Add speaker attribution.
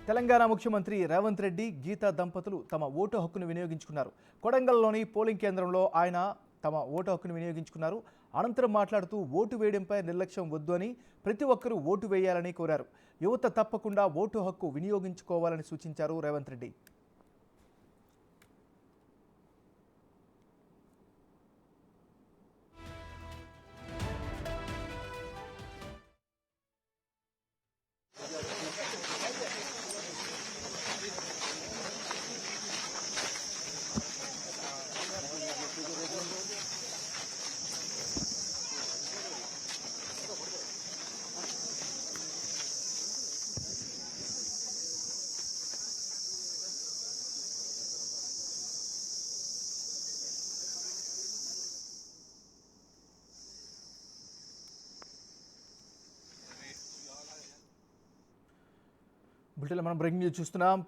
Speaker 1: తెలంగాణ ముఖ్యమంత్రి రేవంత్ రెడ్డి గీతా దంపతులు తమ ఓటు హక్కును వినియోగించుకున్నారు. కొడంగల్లోని పోలింగ్ కేంద్రంలో ఆయన తమ ఓటు హక్కును వినియోగించుకున్నారు. అనంతరం మాట్లాడుతూ ఓటు వేయడంపై నిర్లక్ష్యం వద్దు అని, ప్రతి ఒక్కరూ ఓటు వేయాలని కోరారు. యువత తప్పకుండా ఓటు హక్కు వినియోగించుకోవాలని సూచించారు రేవంత్ రెడ్డి. బులెటిన్లో మనం బ్రేకింగ్ న్యూస్ చూస్తున్నాం.